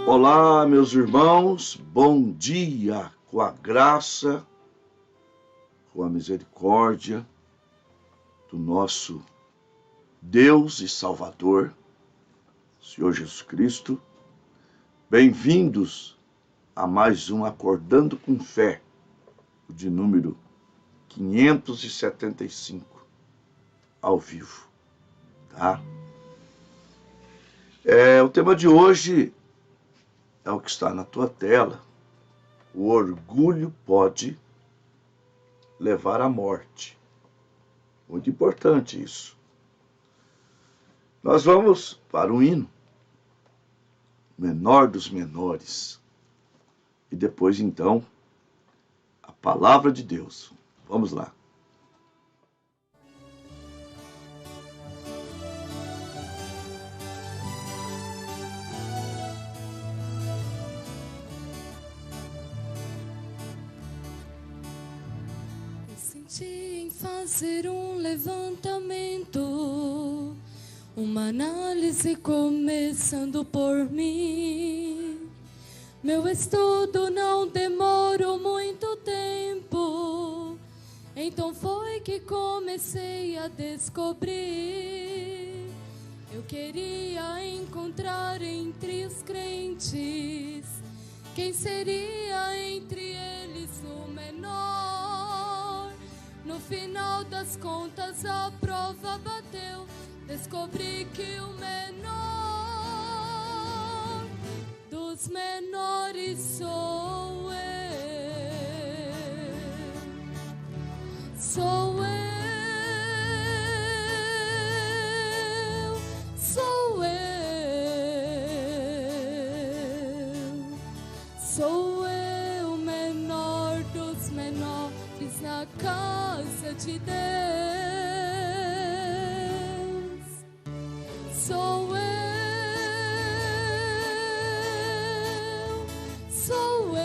Olá, meus irmãos, bom dia, com a graça, com a misericórdia do nosso Deus e Salvador, Senhor Jesus Cristo. Bem-vindos a mais um Acordando com Fé, de número 575, ao vivo, tá? O tema de hoje é o que está na tua tela. O orgulho pode levar à morte. Muito importante isso. Nós vamos para o hino, menor dos menores. E depois, então, a palavra de Deus. Vamos lá. Senti em fazer um levantamento, uma análise começando por mim. Meu estudo não demorou muito tempo, então foi que comecei a descobrir. Eu queria encontrar entre os crentes quem seria entre eles o menor. No final das contas a prova bateu, descobri que o menor dos menores sou eu. Sou eu, sou eu, sou eu, menor dos menores na casa de Deus. Sou eu, sou eu,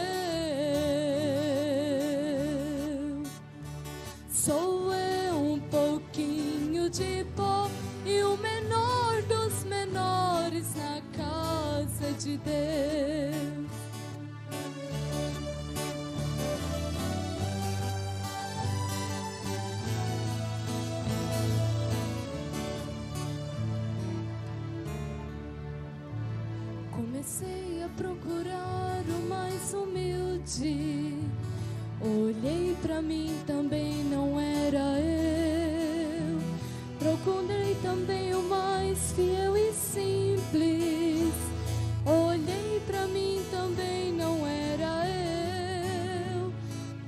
sou eu, um pouquinho de pó e o menor dos menores na casa de Deus. Comecei a procurar o mais humilde. Olhei pra mim, também não era eu. Procurei também o mais fiel e simples. Olhei pra mim, também não era eu.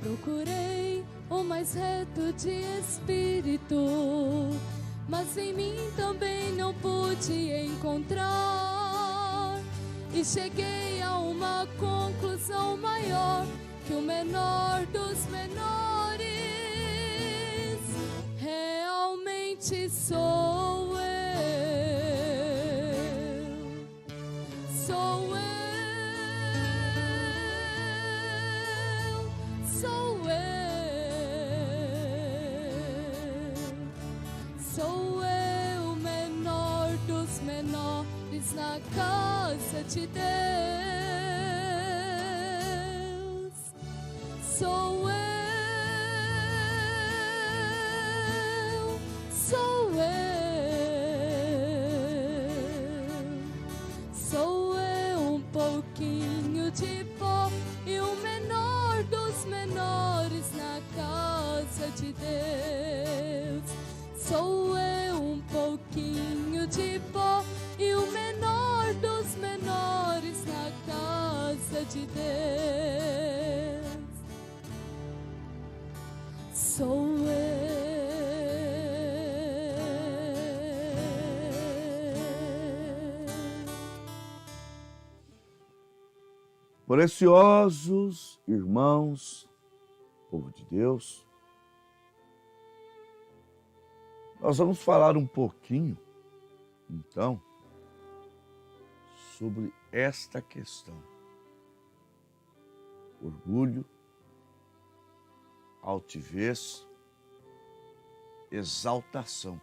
Procurei o mais reto de espírito, mas em mim também não pude encontrar. E cheguei a uma conclusão maior, que o menor dos menores realmente sou eu. Sou eu, sou eu, sou eu, menor dos menores na casa de Deus. Sou eu, sou eu, sou eu, um pouquinho de pó e o menor dos menores na casa de Deus. Sou eu, um pouquinho de pó e o menor dos menores na casa de Deus. Sou eu. Preciosos irmãos, povo de Deus, nós vamos falar um pouquinho, então, sobre esta questão: orgulho, altivez, exaltação.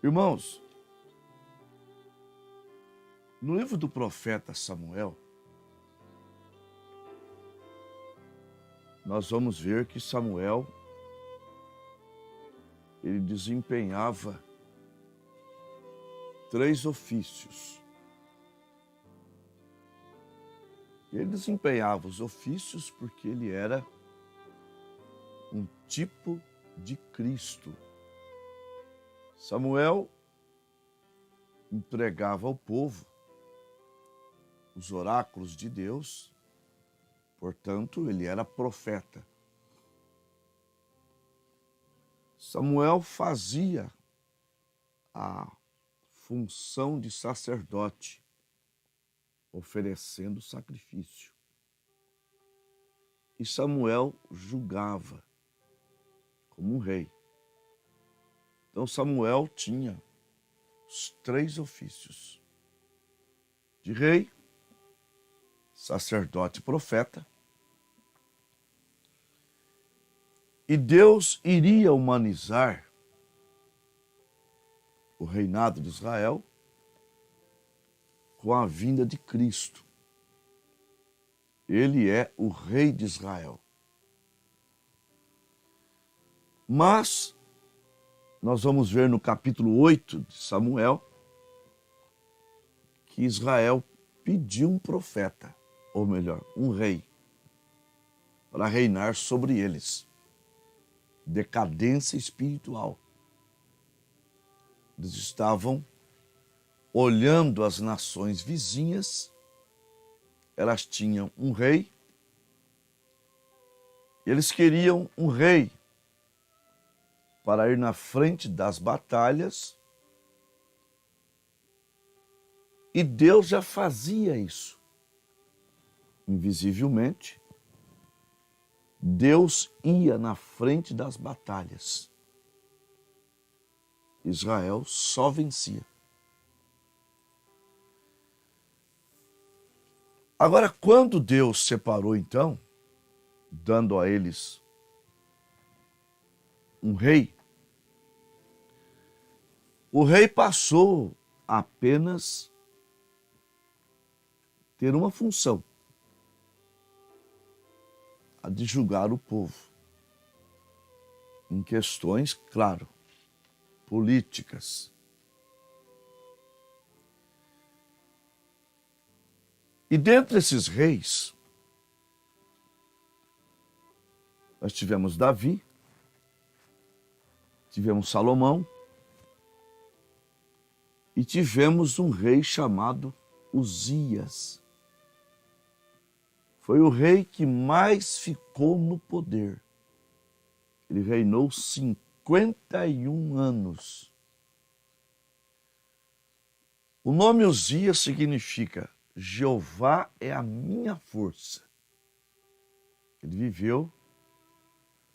Irmãos, No livro do profeta Samuel, nós vamos ver que Samuel, ele desempenhava 3 ofícios. Ele desempenhava os ofícios porque ele era um tipo de Cristo. Samuel entregava ao povo os oráculos de Deus, portanto, ele era profeta. Samuel fazia a função de sacerdote, oferecendo sacrifício. E Samuel julgava como um rei. Então Samuel tinha os 3 ofícios: de rei, sacerdote e profeta. E Deus iria humanizar o reinado de Israel com a vinda de Cristo. Ele é o rei de Israel. Mas nós vamos ver no capítulo 8 de Samuel que Israel pediu um profeta, ou melhor, um rei, para reinar sobre eles. Decadência espiritual. Eles estavam olhando as nações vizinhas, elas tinham um rei, e eles queriam um rei para ir na frente das batalhas, e Deus já fazia isso. Invisivelmente, Deus ia na frente das batalhas. Israel só vencia. Agora, quando Deus separou, então, dando a eles um rei, o rei passou a apenas ter uma função: a de julgar o povo em questões, claro, políticas. E dentre esses reis, nós tivemos Davi, tivemos Salomão e tivemos um rei chamado Uzias. Foi o rei que mais ficou no poder. Ele reinou 51 anos. O nome Uzias significa Jeová é a minha força. Ele viveu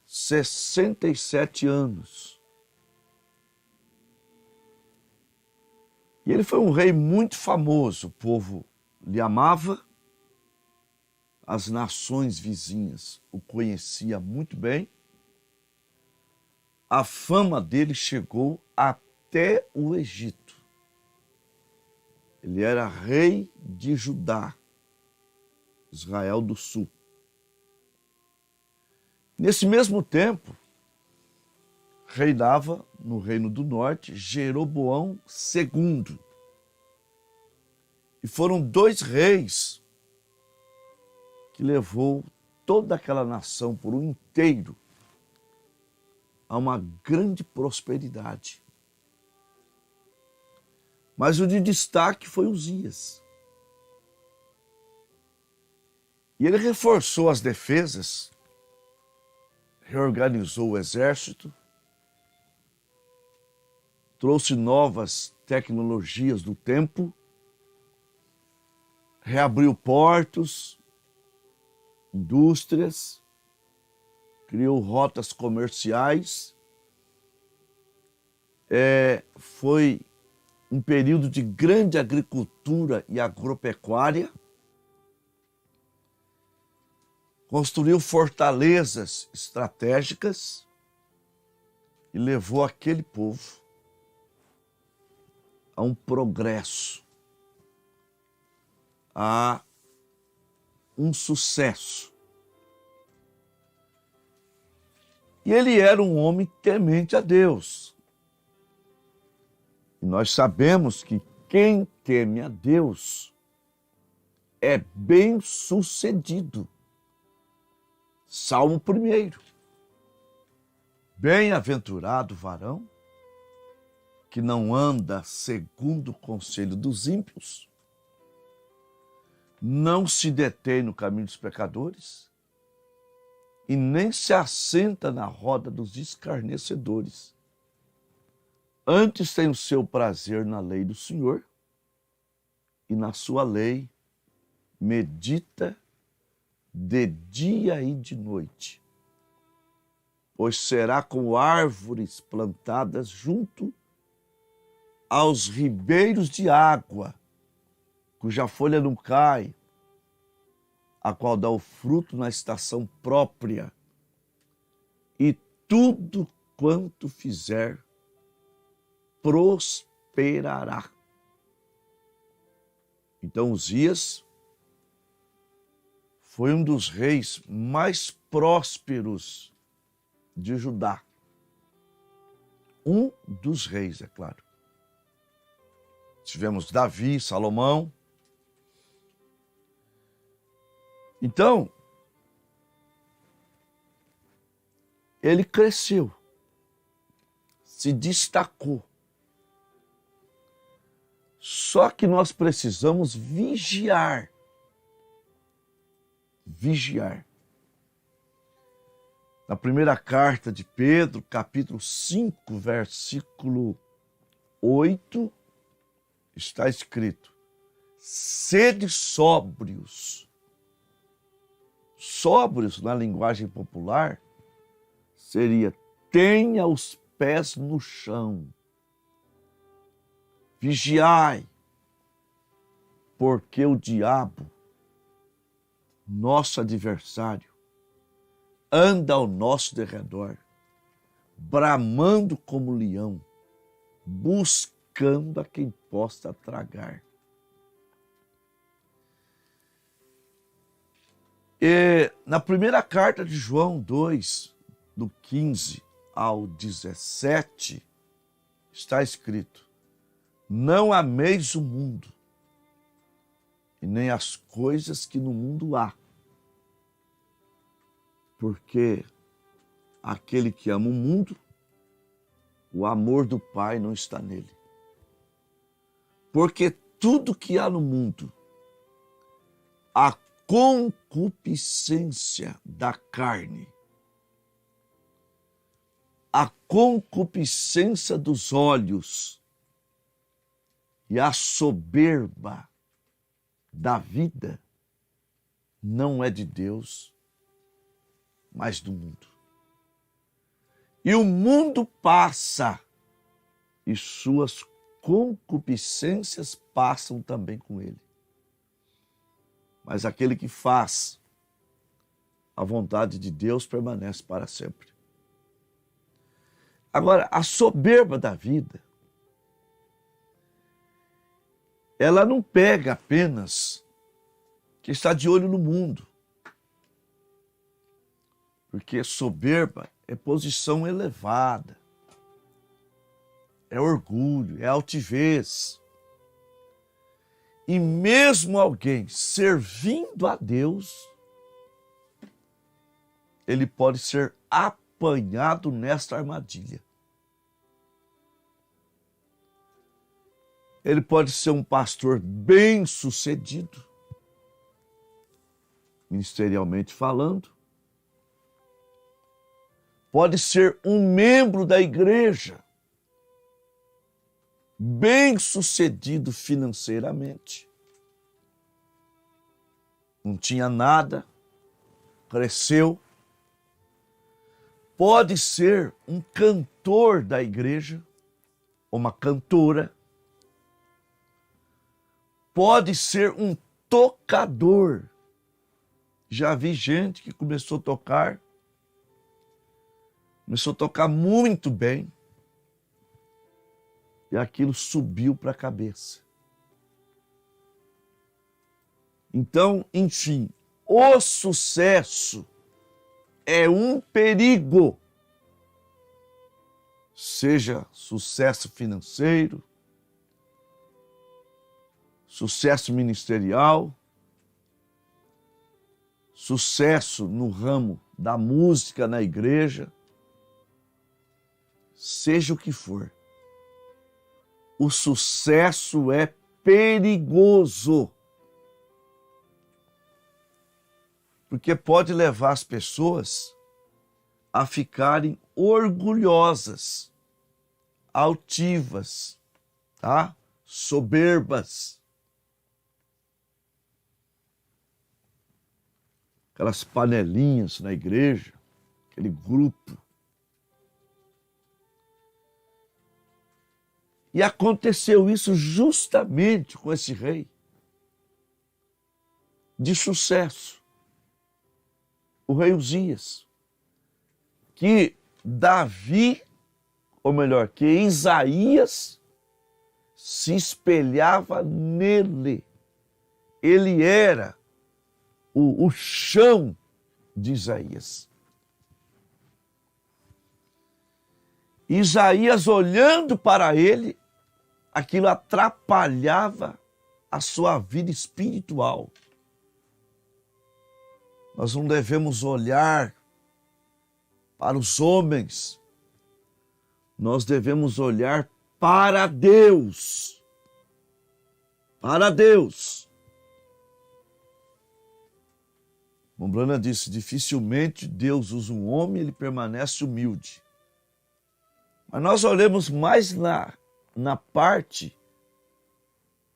67 anos. E ele foi um rei muito famoso. O povo lhe amava. As nações vizinhas o conheciam muito bem. A fama dele chegou até o Egito. Ele era rei de Judá, Israel do Sul. Nesse mesmo tempo, reinava no Reino do Norte Jeroboão II. E foram 2 reis que levou toda aquela nação por um inteiro a uma grande prosperidade. Mas o de destaque foi Uzias. E ele reforçou as defesas, reorganizou o exército, trouxe novas tecnologias do tempo, reabriu portos, indústrias, criou rotas comerciais. Foi um período de grande agricultura e agropecuária. Construiu fortalezas estratégicas e levou aquele povo a um progresso a um sucesso. E ele era um homem temente a Deus. E nós sabemos que quem teme a Deus é bem-sucedido. Salmo 1. Bem-aventurado o varão que não anda segundo o conselho dos ímpios, não se detém no caminho dos pecadores e nem se assenta na roda dos escarnecedores. Antes tem o seu prazer na lei do Senhor e na sua lei medita de dia e de noite. Pois será como árvores plantadas junto aos ribeiros de água, cuja folha não cai, a qual dá o fruto na estação própria, e tudo quanto fizer prosperará. Então Uzias foi um dos reis mais prósperos de Judá. Um dos reis, é claro. Tivemos Davi, Salomão. Então, ele cresceu, se destacou. Só que nós precisamos vigiar. Vigiar. Na primeira carta de Pedro, capítulo 5, versículo 8, está escrito: sede sóbrios. Sóbrios, na linguagem popular, seria tenha os pés no chão. Vigiai, porque o diabo, nosso adversário, anda ao nosso derredor, bramando como leão, buscando a quem possa tragar. E na primeira carta de João 2, do 15 ao 17, está escrito: não ameis o mundo, e nem as coisas que no mundo há. Porque aquele que ama o mundo, o amor do Pai não está nele. Porque tudo que há no mundo, a concupiscência da carne, a concupiscência dos olhos e a soberba da vida, não é de Deus, mas do mundo. E o mundo passa, e suas concupiscências passam também com ele. Mas aquele que faz a vontade de Deus permanece para sempre. Agora, a soberba da vida, ela não pega apenas quem está de olho no mundo. Porque soberba é posição elevada, é orgulho, é altivez. E mesmo alguém servindo a Deus, ele pode ser apanhado nesta armadilha. Ele pode ser um pastor bem-sucedido, ministerialmente falando. Pode ser um membro da igreja, bem-sucedido financeiramente. Não tinha nada, cresceu. Pode ser um cantor da igreja, uma cantora. Pode ser um tocador. Já vi gente que começou a tocar muito bem, e aquilo subiu para a cabeça. Então, enfim, o sucesso é um perigo. Seja sucesso financeiro, sucesso ministerial, sucesso no ramo da música na igreja, seja o que for, o sucesso é perigoso. Porque pode levar as pessoas a ficarem orgulhosas, altivas, tá? Soberbas. Aquelas panelinhas na igreja, aquele grupo. E aconteceu isso justamente com esse rei de sucesso, o rei Uzias, que Davi, ou melhor, que Isaías se espelhava nele. Ele era o chão de Isaías. Isaías, olhando para ele, aquilo atrapalhava a sua vida espiritual. Nós não devemos olhar para os homens, nós devemos olhar para Deus. Para Deus. Mombrana disse, dificilmente Deus usa um homem, ele permanece humilde. Mas nós olhamos mais na parte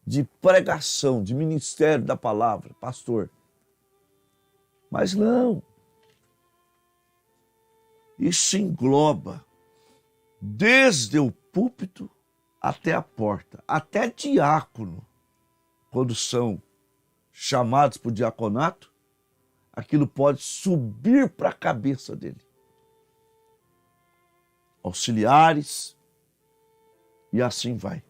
de pregação, de ministério da palavra, pastor. Mas não. Isso engloba desde o púlpito até a porta, até diácono, quando são chamados para o diaconato, aquilo pode subir para a cabeça dele. Auxiliares, e assim vai.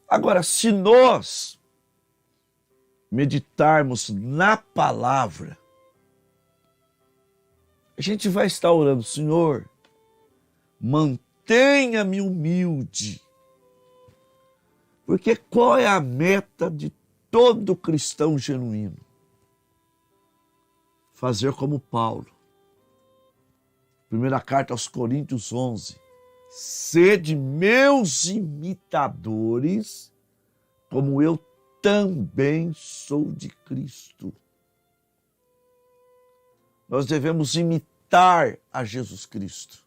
Agora, se nós meditarmos na palavra, a gente vai estar orando, Senhor, mantenha-me humilde. Porque qual é a meta de todo cristão genuíno? Fazer como Paulo. Primeira carta aos Coríntios 11. Sede meus imitadores, como eu também sou de Cristo. Nós devemos imitar a Jesus Cristo.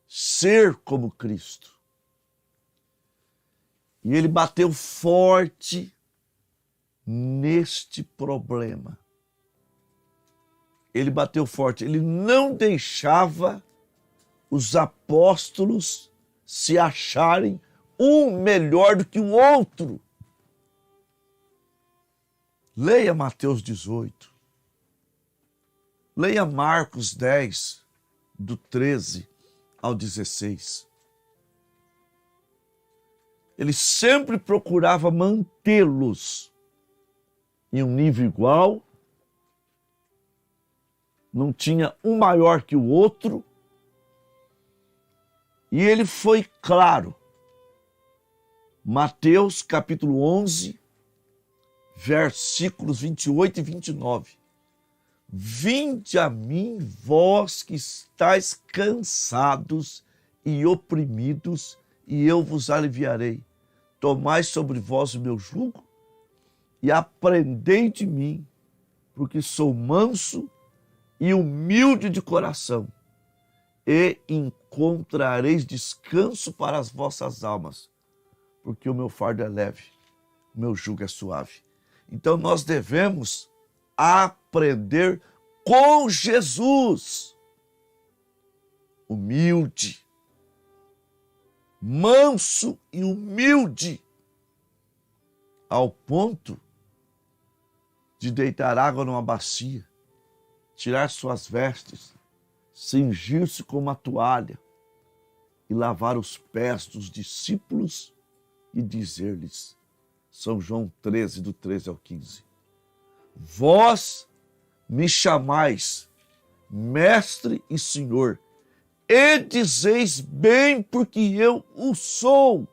Ser como Cristo. E ele bateu forte neste problema. Ele bateu forte. Ele não deixava os apóstolos se acharem um melhor do que o outro. Leia Mateus 18. Leia Marcos 10, do 13 ao 16. Ele sempre procurava mantê-los em um nível igual, não tinha um maior que o outro, e ele foi claro. Mateus capítulo 11, versículos 28 e 29. Vinde a mim, vós que estáis cansados e oprimidos, e eu vos aliviarei. Tomai sobre vós o meu jugo e aprendei de mim, porque sou manso e humilde de coração, e encontrareis descanso para as vossas almas, porque o meu fardo é leve, o meu jugo é suave. Então nós devemos aprender com Jesus, humilde, manso e humilde, ao ponto de deitar água numa bacia, tirar suas vestes, cingir-se com uma toalha e lavar os pés dos discípulos e dizer-lhes: São João 13, do 13 ao 15. Vós me chamais mestre e senhor, e dizeis bem, porque eu o sou.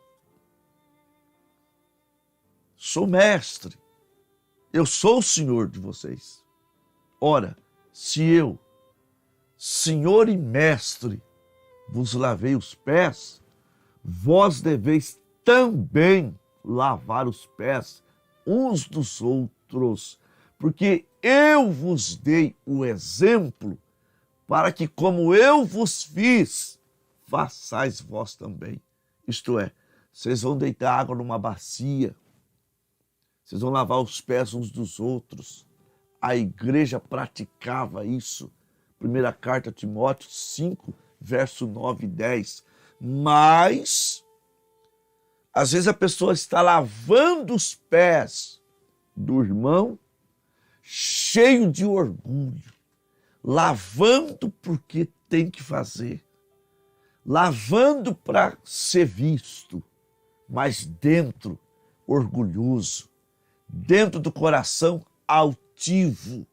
Sou mestre, eu sou o senhor de vocês. Ora, se eu, senhor e mestre, vos lavei os pés, vós deveis também lavar os pés uns dos outros, porque eu vos dei o exemplo para que, como eu vos fiz, façais vós também. Isto é, vocês vão deitar água numa bacia, vocês vão lavar os pés uns dos outros. A igreja praticava isso. Primeira carta a Timóteo 5, verso 9 e 10. Mas, às vezes a pessoa está lavando os pés do irmão, cheio de orgulho, lavando porque tem que fazer, lavando para ser visto, mas dentro orgulhoso, dentro do coração altivo,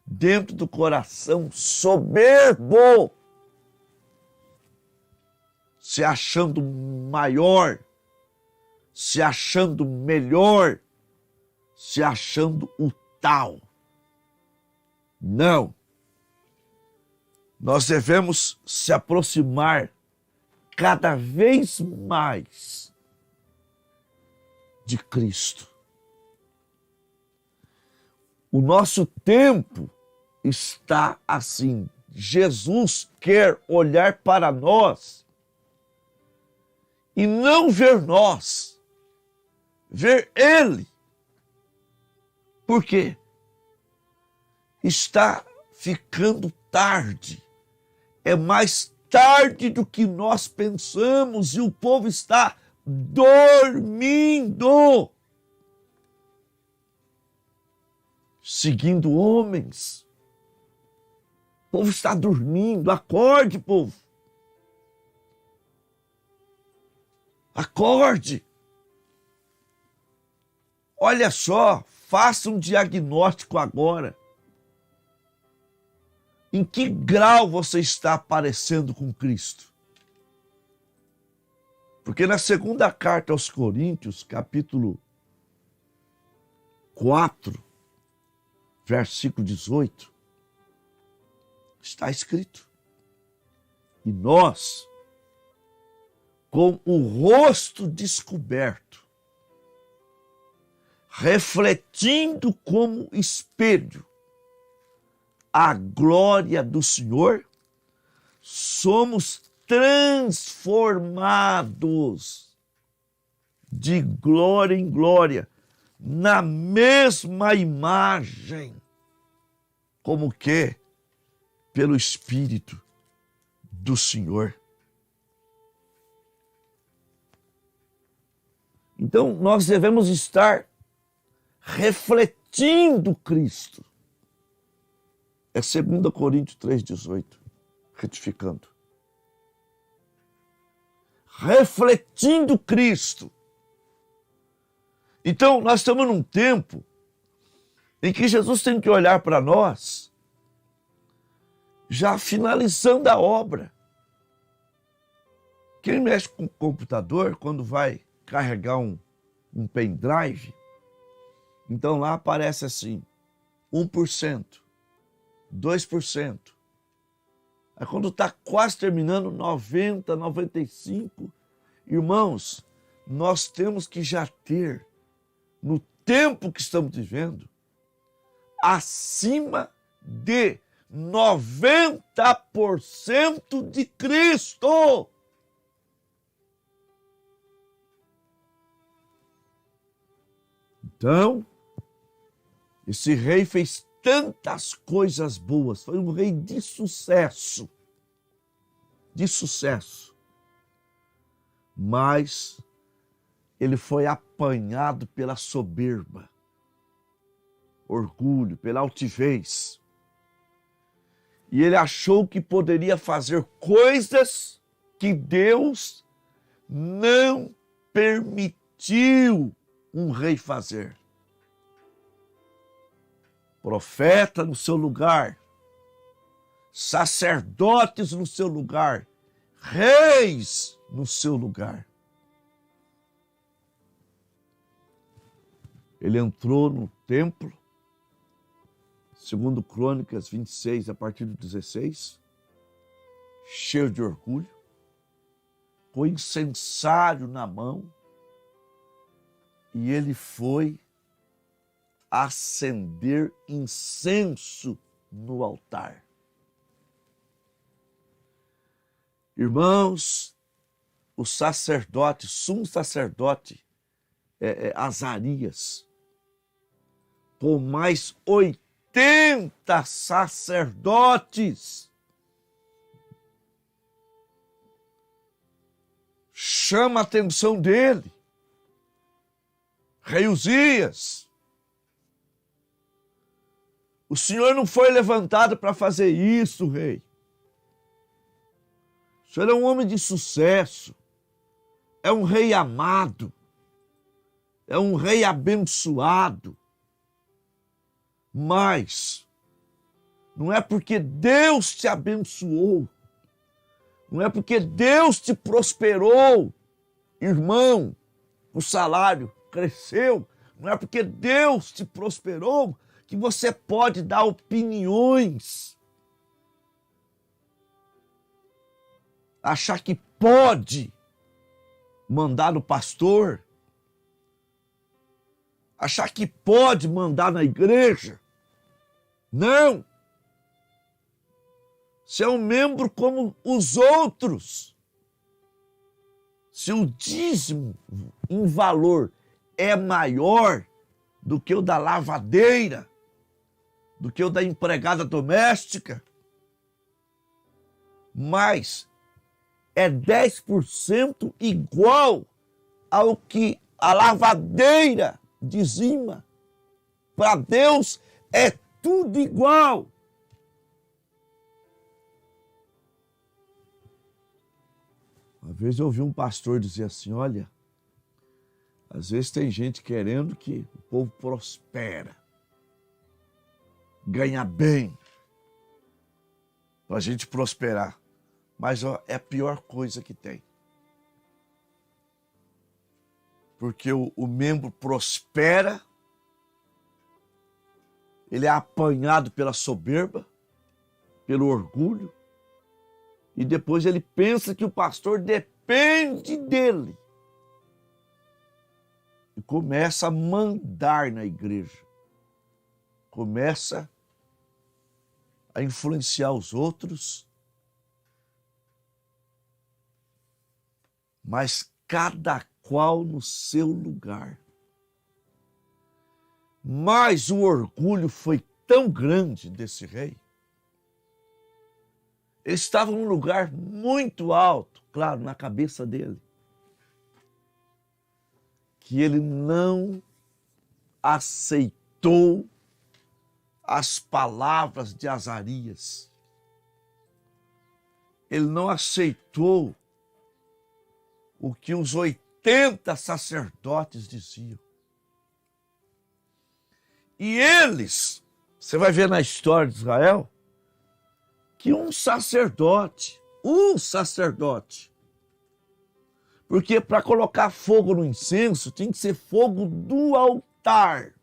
dentro do coração soberbo, se achando maior, se achando melhor, se achando o tal. Não. Nós devemos se aproximar cada vez mais de Cristo. O nosso tempo está assim. Jesus quer olhar para nós e não ver nós, ver Ele. Por quê? Está ficando tarde. É mais tarde do que nós pensamos e o povo está dormindo, seguindo homens. O povo está dormindo. Acorde, povo. Acorde. Olha só, faça um diagnóstico agora. Em que grau você está parecendo com Cristo? Porque na segunda carta aos Coríntios, capítulo 4, versículo 18, está escrito: e nós, com o rosto descoberto, refletindo como espelho a glória do Senhor, somos transformados de glória em glória, na mesma imagem, como que? Pelo Espírito do Senhor. Então, nós devemos estar refletindo Cristo. É 2 Coríntios 3,18, retificando. Refletindo Cristo. Então, nós estamos num tempo em que Jesus tem que olhar para nós, já finalizando a obra. Quem mexe com o computador, quando vai carregar um pendrive, então lá aparece assim, 1%, 2%. Aí quando está quase terminando, 90%, 95%. Irmãos, nós temos que já ter, no tempo que estamos vivendo, acima de 90% de Cristo. Então, esse rei fez tantas coisas boas, foi um rei de sucesso. De sucesso. Mas ele foi apanhado pela soberba, orgulho, pela altivez. E ele achou que poderia fazer coisas que Deus não permitiu um rei fazer? Profeta no seu lugar, sacerdotes no seu lugar, reis no seu lugar. Ele entrou no templo, segundo Crônicas 26, a partir do 16, cheio de orgulho, com incensário na mão, e ele foi acender incenso no altar. Irmãos, o sacerdote, sumo sacerdote, Azarias, com mais 80 sacerdotes, chama a atenção dele. Rei Uzias, o senhor não foi levantado para fazer isso, rei. O senhor é um homem de sucesso, é um rei amado, é um rei abençoado. Mas não é porque Deus te abençoou, não é porque Deus te prosperou, irmão, o salário cresceu, não é porque Deus te prosperou que você pode dar opiniões, achar que pode mandar no pastor, achar que pode mandar na igreja. Não! Você é um membro como os outros. Se o dízimo em valor é maior do que o da lavadeira, do que o da empregada doméstica, mas é 10% igual ao que a lavadeira dizima. Para Deus é tudo igual. Uma vez eu ouvi um pastor dizer assim, olha, às vezes tem gente querendo que o povo prospere, ganha bem, para a gente prosperar. Mas ó, é a pior coisa que tem. Porque o membro prospera, ele é apanhado pela soberba, pelo orgulho, e depois ele pensa que o pastor depende dele. E começa a mandar na igreja. Começa a influenciar os outros. Mas cada qual no seu lugar. Mas o orgulho foi tão grande desse rei. Ele estava num lugar muito alto, claro, na cabeça dele, que ele não aceitou as palavras de Azarias. Ele não aceitou o que os 80 sacerdotes diziam. E eles, você vai ver na história de Israel, que um sacerdote, porque para colocar fogo no incenso tinha que ser fogo do altar.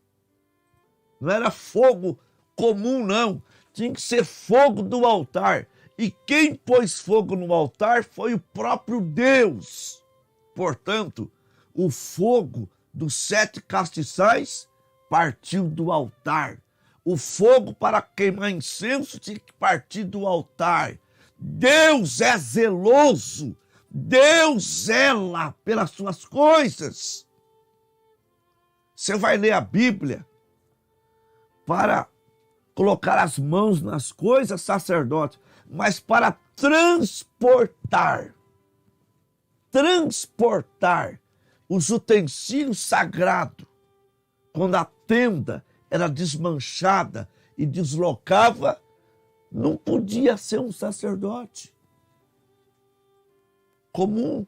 Não era fogo comum, não. Tinha que ser fogo do altar. E quem pôs fogo no altar foi o próprio Deus. Portanto, o fogo dos 7 castiçais partiu do altar. O fogo para queimar incenso tinha que partir do altar. Deus é zeloso. Deus zela pelas suas coisas. Você vai ler a Bíblia para colocar as mãos nas coisas, sacerdote, mas para transportar os utensílios sagrados, quando a tenda era desmanchada e deslocava, não podia ser um sacerdote comum.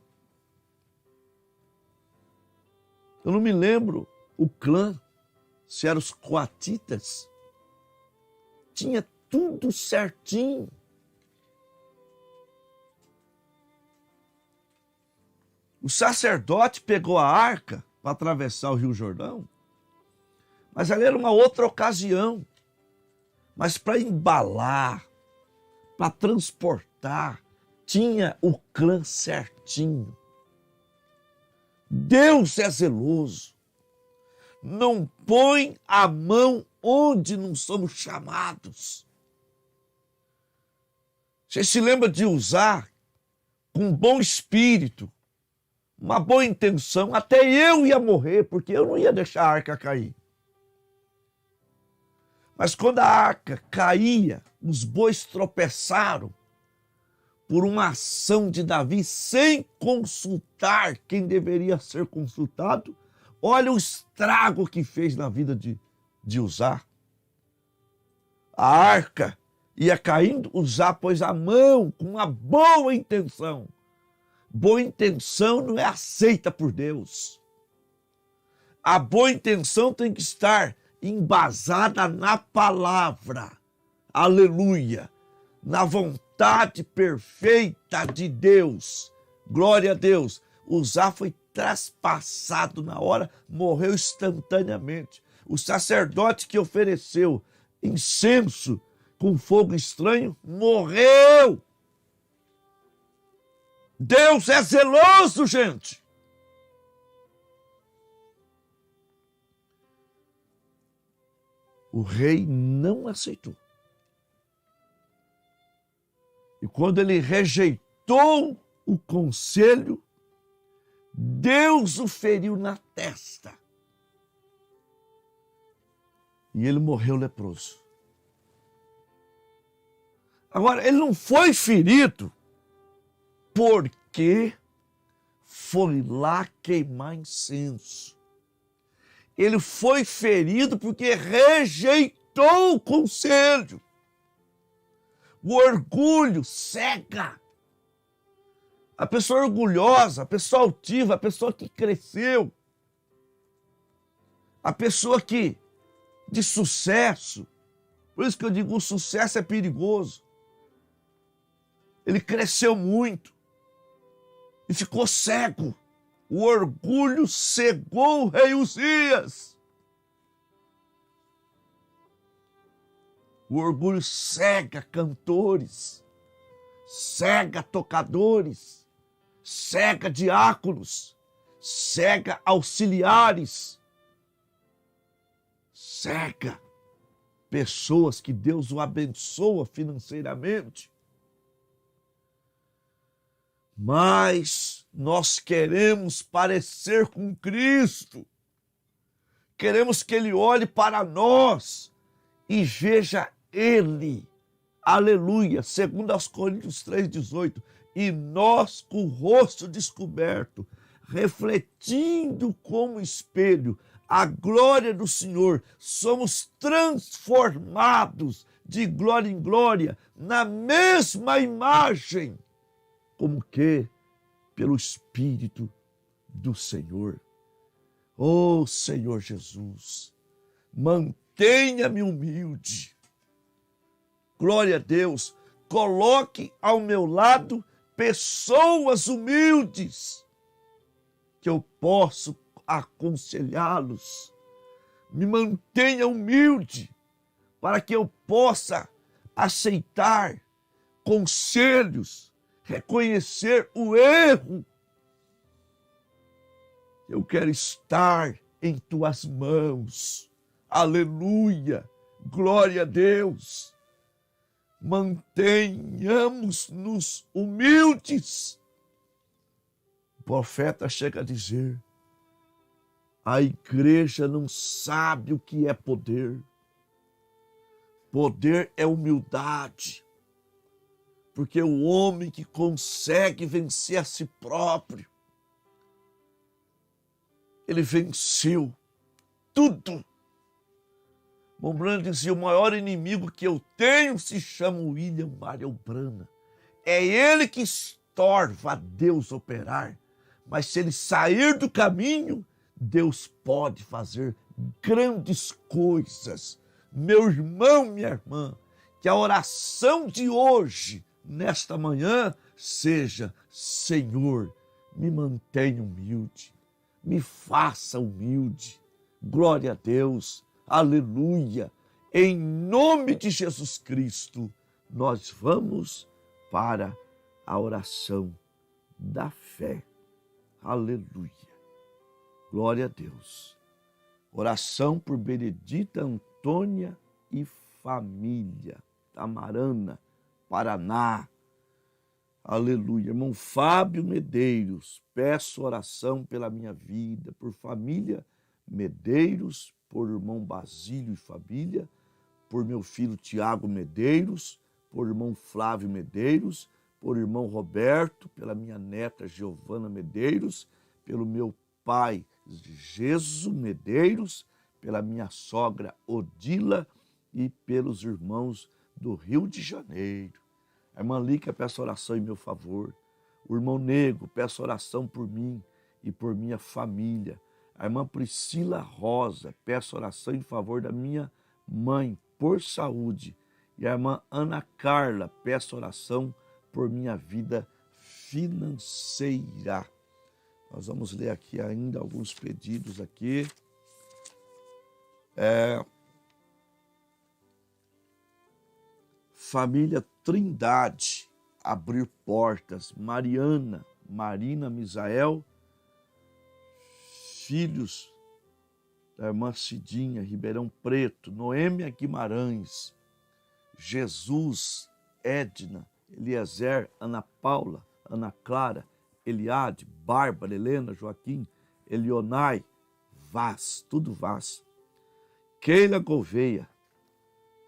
Eu não me lembro o clã, se eram os coatitas, tinha tudo certinho. O sacerdote pegou a arca para atravessar o Rio Jordão, mas ali era uma outra ocasião. Mas para embalar, para transportar, tinha o clã certinho. Deus é zeloso. Não põe a mão onde não somos chamados. Você se lembra de usar com bom espírito, uma boa intenção, até eu ia morrer, porque eu não ia deixar a arca cair. Mas quando a arca caía, os bois tropeçaram por uma ação de Davi sem consultar quem deveria ser consultado. Olha o estrago que fez na vida de Uzá. A arca ia caindo, Uzá pôs a mão com uma boa intenção. Boa intenção não é aceita por Deus. A boa intenção tem que estar embasada na palavra. Aleluia! Na vontade perfeita de Deus. Glória a Deus. Uzá foi traspassado na hora, morreu instantaneamente. O sacerdote que ofereceu incenso com fogo estranho morreu. Deus é zeloso, gente. O rei não aceitou. E quando ele rejeitou o conselho, Deus o feriu na testa. E ele morreu leproso. Agora, ele não foi ferido porque foi lá queimar incenso. Ele foi ferido porque rejeitou o conselho. O orgulho cega. A pessoa orgulhosa, a pessoa altiva, a pessoa que cresceu, a pessoa que de sucesso. Por isso que eu digo, o sucesso é perigoso. Ele cresceu muito e ficou cego. O orgulho cegou o rei Uzias. O orgulho cega cantores, cega tocadores, cega diáconos, cega auxiliares, cega pessoas que Deus o abençoa financeiramente. Mas nós queremos parecer com Cristo. Queremos que Ele olhe para nós e veja Ele. Aleluia. Segundo aos Coríntios 3,18. E nós com o rosto descoberto, refletindo como espelho a glória do Senhor, somos transformados de glória em glória na mesma imagem. Como que? Pelo Espírito do Senhor. Oh, Senhor Jesus, mantenha-me humilde. Glória a Deus. Coloque ao meu lado pessoas humildes, que eu posso aconselhá-los. Me mantenha humilde, para que eu possa aceitar conselhos, reconhecer o erro. Eu quero estar em tuas mãos. Aleluia. Glória a Deus. Mantenhamos-nos humildes. O profeta chega a dizer: a igreja não sabe o que é poder. Poder é humildade. Porque o homem que consegue vencer a si próprio, ele venceu tudo. Mombrana dizia: o maior inimigo que eu tenho se chama William Marion Branham. É ele que estorva a Deus operar. Mas se ele sair do caminho, Deus pode fazer grandes coisas. Meu irmão, minha irmã, que a oração de hoje, nesta manhã, seja: Senhor, me mantenha humilde, me faça humilde. Glória a Deus, aleluia. Em nome de Jesus Cristo, nós vamos para a oração da fé. Aleluia. Glória a Deus. Oração por Benedita Antônia e família, Tamarana, Paraná. Aleluia. Irmão Fábio Medeiros, peço oração pela minha vida, por família Medeiros, por irmão Basílio e família, por meu filho Tiago Medeiros, por irmão Flávio Medeiros, por irmão Roberto, pela minha neta Giovana Medeiros, pelo meu pai Jesus Medeiros, pela minha sogra Odila e pelos irmãos do Rio de Janeiro. A irmã Lícia, peço oração em meu favor. O irmão Nego, peço oração por mim e por minha família. A irmã Priscila Rosa, peço oração em favor da minha mãe, por saúde. E a irmã Ana Carla, peço oração por minha vida financeira. Nós vamos ler aqui ainda alguns pedidos aqui. Família Trindade, abrir portas. Mariana, Marina Misael, filhos da irmã Cidinha, Ribeirão Preto, Noêmia Guimarães, Jesus, Edna, Eliezer, Ana Paula, Ana Clara, Eliade, Bárbara, Helena, Joaquim, Elionai, Vaz, tudo Vaz. Keila Gouveia,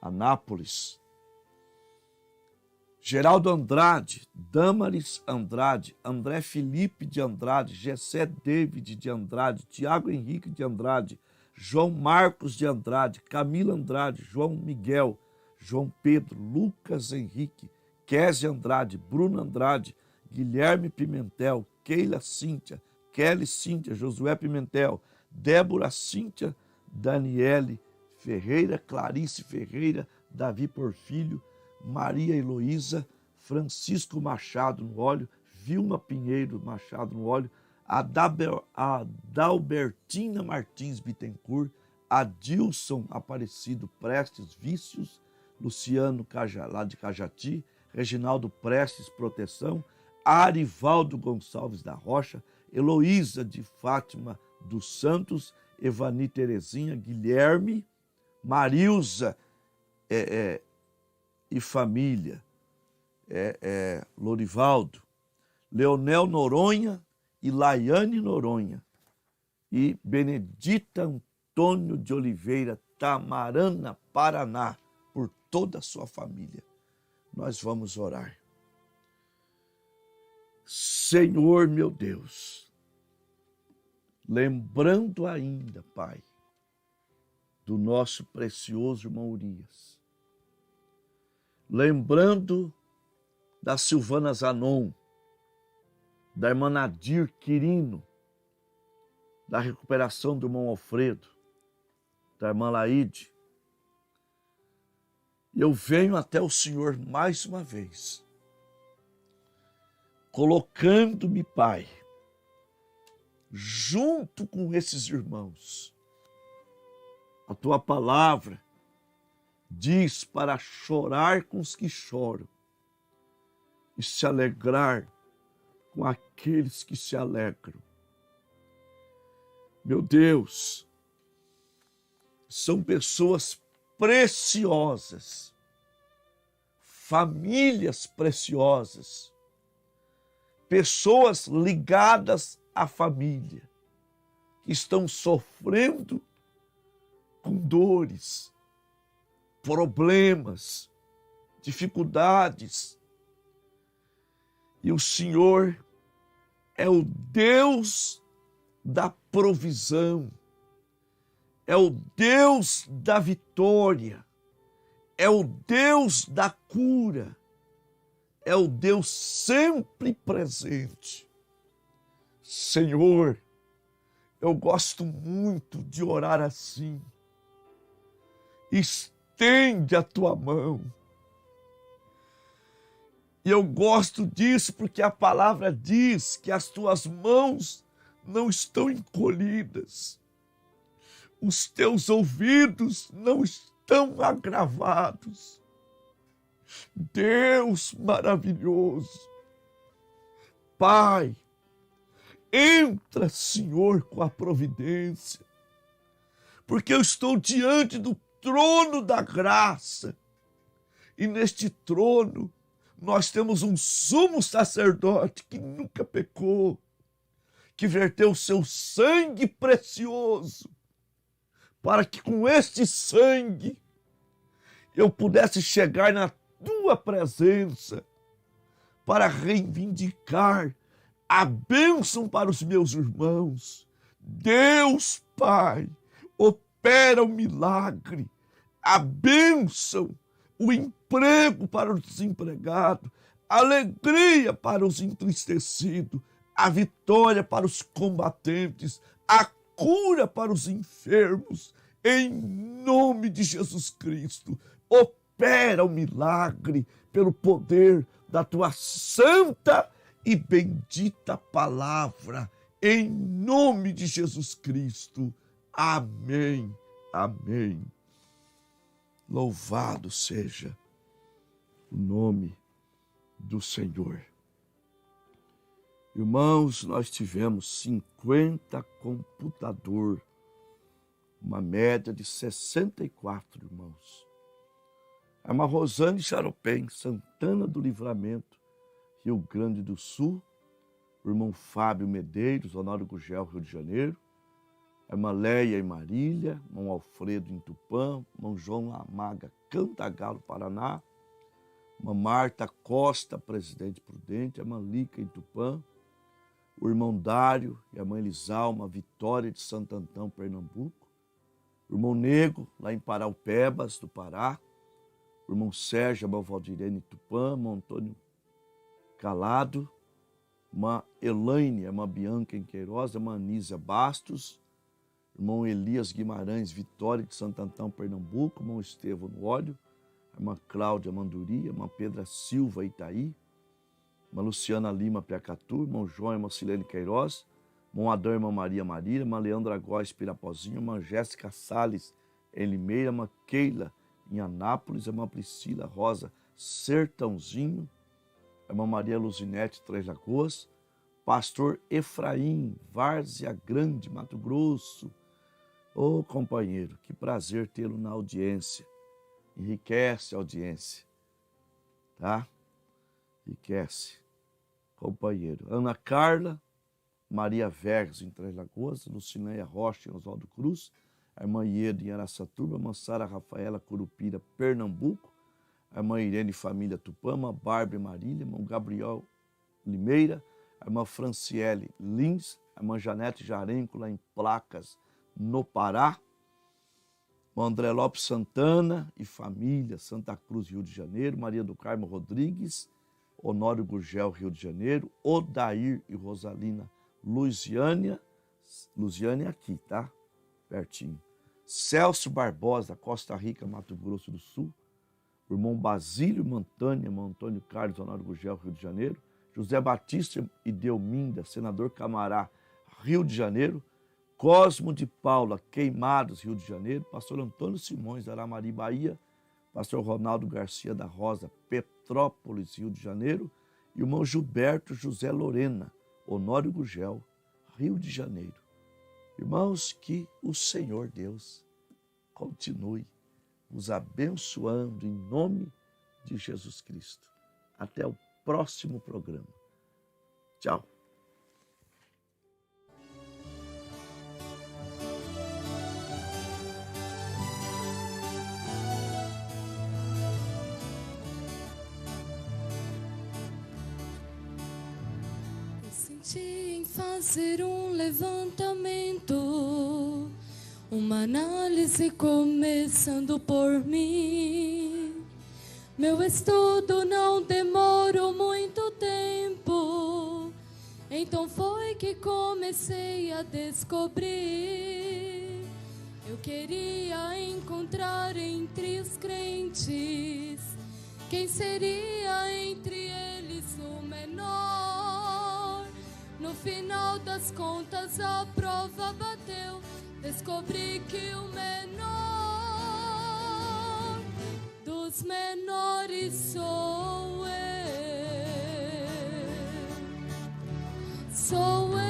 Anápolis, Geraldo Andrade, Damaris Andrade, André Felipe de Andrade, Gessé David de Andrade, Tiago Henrique de Andrade, João Marcos de Andrade, Camila Andrade, João Miguel, João Pedro, Lucas Henrique, Kézia Andrade, Bruno Andrade, Guilherme Pimentel, Keila Cíntia, Kelly Cíntia, Josué Pimentel, Débora Cíntia, Daniele Ferreira, Clarice Ferreira, Davi Porfílio, Maria Heloísa, Francisco Machado no óleo, Vilma Pinheiro Machado no óleo, Adalbertina Martins Bittencourt, Adilson Aparecido Prestes Vícios, Luciano lá de Cajati, Reginaldo Prestes Proteção, Arivaldo Gonçalves da Rocha, Heloísa de Fátima dos Santos, Evani Terezinha, Guilherme, Marilza e família, Lorivaldo, Leonel Noronha e Laiane Noronha, e Benedita Antônio de Oliveira, Tamarana, Paraná, por toda a sua família. Nós vamos orar. Senhor meu Deus, lembrando ainda, Pai, do nosso precioso irmão Urias, lembrando da Silvana Zanon, da irmã Nadir Quirino, da recuperação do irmão Alfredo, da irmã Laide, eu venho até o Senhor mais uma vez, colocando-me, Pai, junto com esses irmãos. A tua palavra diz para chorar com os que choram e se alegrar com aqueles que se alegram. Meu Deus, são pessoas preciosas, famílias preciosas, pessoas ligadas à família, que estão sofrendo com dores, problemas, dificuldades. E o Senhor é o Deus da provisão, é o Deus da vitória, é o Deus da cura, é o Deus sempre presente. Senhor, Eu gosto muito de orar assim. Estende a tua mão. E eu gosto disso porque a palavra diz que as tuas mãos não estão encolhidas. Os teus ouvidos não estão agravados. Deus maravilhoso. Pai, entra, Senhor, com a providência, porque eu estou diante do trono da graça, e neste trono nós temos um sumo sacerdote que nunca pecou, que verteu o seu sangue precioso, para que com este sangue eu pudesse chegar na tua presença para reivindicar a bênção para os meus irmãos. Deus, Pai, opera o milagre, a bênção, o emprego para o desempregado, a alegria para os entristecidos, a vitória para os combatentes, a cura para os enfermos, em nome de Jesus Cristo. Opera o milagre pelo poder da tua santa e bendita palavra, em nome de Jesus Cristo. Amém, amém. Louvado seja o nome do Senhor. Irmãos, nós tivemos 50 computadores, uma média de 64 irmãos. A irmã Rosane Charopem, Santana do Livramento, Rio Grande do Sul. O irmão Fábio Medeiros, Honório Gugel, Rio de Janeiro. A irmã Leia em Marília, irmão Alfredo em Tupã, irmão João Lamaga, Cantagalo, Paraná. Irmã Marta Costa, Presidente Prudente, a irmã Lica em Tupã. O irmão Dário e a mãe Elisalma, Vitória de Santo Antão, Pernambuco. O irmão Nego, lá em Paraupebas, do Pará. O irmão Sérgio, a irmã Valdirene em Tupã, irmão Antônio Calado, irmã Elaine, a irmã Bianca em Queiroz, a irmã Anísia Bastos, irmão Elias Guimarães, Vitória de Santo Antão, Pernambuco, irmão Estevão no Óleo, a irmã Cláudia Manduri, a irmã Pedra Silva, Itaí, irmã Luciana Lima, Piacatu, irmão João, irmã Silene Queiroz, irmão Adão, irmã Maria Marília, irmã Leandra Góes, Pirapozinho, irmã Jéssica Salles, em Limeira, irmã Keila, em Anápolis, a irmã Priscila Rosa, Sertãozinho, a irmã Maria Luzinete, Três Lagoas, pastor Efraim, Várzea Grande, Mato Grosso. Ô companheiro, que prazer tê-lo na audiência, enriquece a audiência, tá? Enriquece, companheiro. Ana Carla, Maria Verges, em Três Lagoas, Lucinéia Rocha, em Oswaldo Cruz, a irmã Ieda em Araçatuba, a irmã Sara Rafaela Curupira, Pernambuco, a irmã Irene Família Tupã, a irmã Bárbara Marília, a irmã Gabriel Limeira, a irmã Franciele Lins, a irmã Janete Jarenco, lá em Placas, no Pará, o André Lopes Santana e família, Santa Cruz, Rio de Janeiro, Maria do Carmo Rodrigues, Honório Gurgel, Rio de Janeiro, Odair e Rosalina Lusiânia aqui, tá? Pertinho. Celso Barbosa, Costa Rica, Mato Grosso do Sul. O irmão Basílio Mantânia, irmão Antônio Carlos, Honório Gurgel, Rio de Janeiro. José Batista e Delminda, senador Camará, Rio de Janeiro. Cosmo de Paula, Queimados, Rio de Janeiro. Pastor Antônio Simões, Aramari, Bahia. Pastor Ronaldo Garcia da Rosa, Petrópolis, Rio de Janeiro. E o irmão Gilberto José Lorena, Honório Gurgel, Rio de Janeiro. Irmãos, que o Senhor Deus continue nos abençoando em nome de Jesus Cristo. Até o próximo programa. Tchau. Em fazer um levantamento, uma análise começando por mim. Meu estudo não demorou muito tempo, Então foi que comecei a descobrir. Eu queria encontrar entre os crentes quem seria entre eles o menor. No final das contas a prova bateu. Descobri que o menor dos menores sou eu. Sou eu,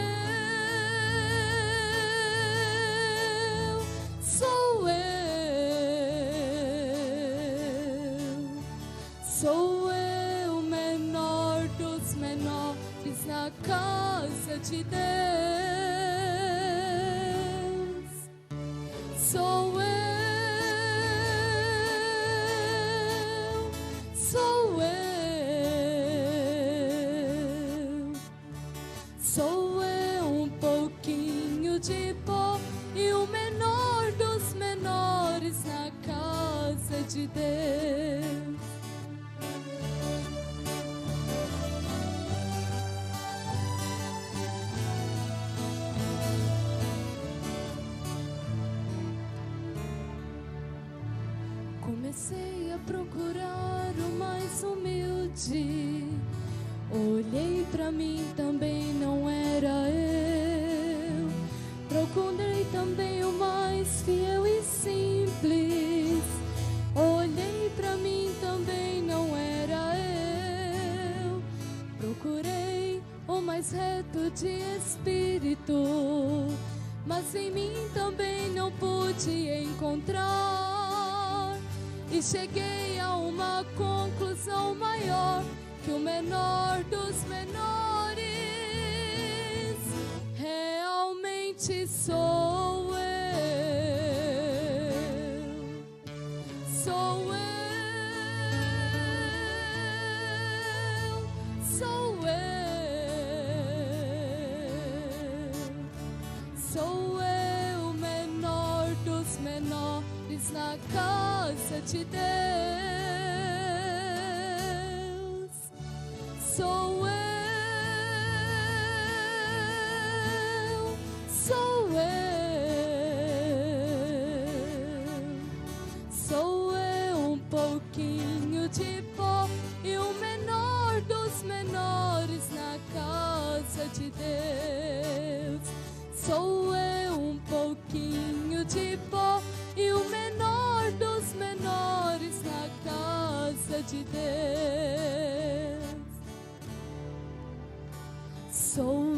sou eu, sou eu, menor dos menores na casa de Deus. Sou eu, sou eu. Sou eu, um pouquinho de pó e o menor dos menores na casa de Deus. Comecei a procurar o mais humilde. Olhei pra mim, também não era eu. Procurei também o mais fiel e simples. Olhei pra mim, também não era eu. Procurei o mais reto de espírito, mas em mim também não pude encontrar. E cheguei a uma conclusão maior, que o menor dos menores realmente sou eu. Sou eu, sou eu, sou eu, menor dos menores na casa de Deus. Sou eu, sou eu, sou eu, um pouquinho de pó e o menor dos menores na casa de Deus. Sou eu, um pouquinho de pó e o menor dos menores na casa de Deus. Sou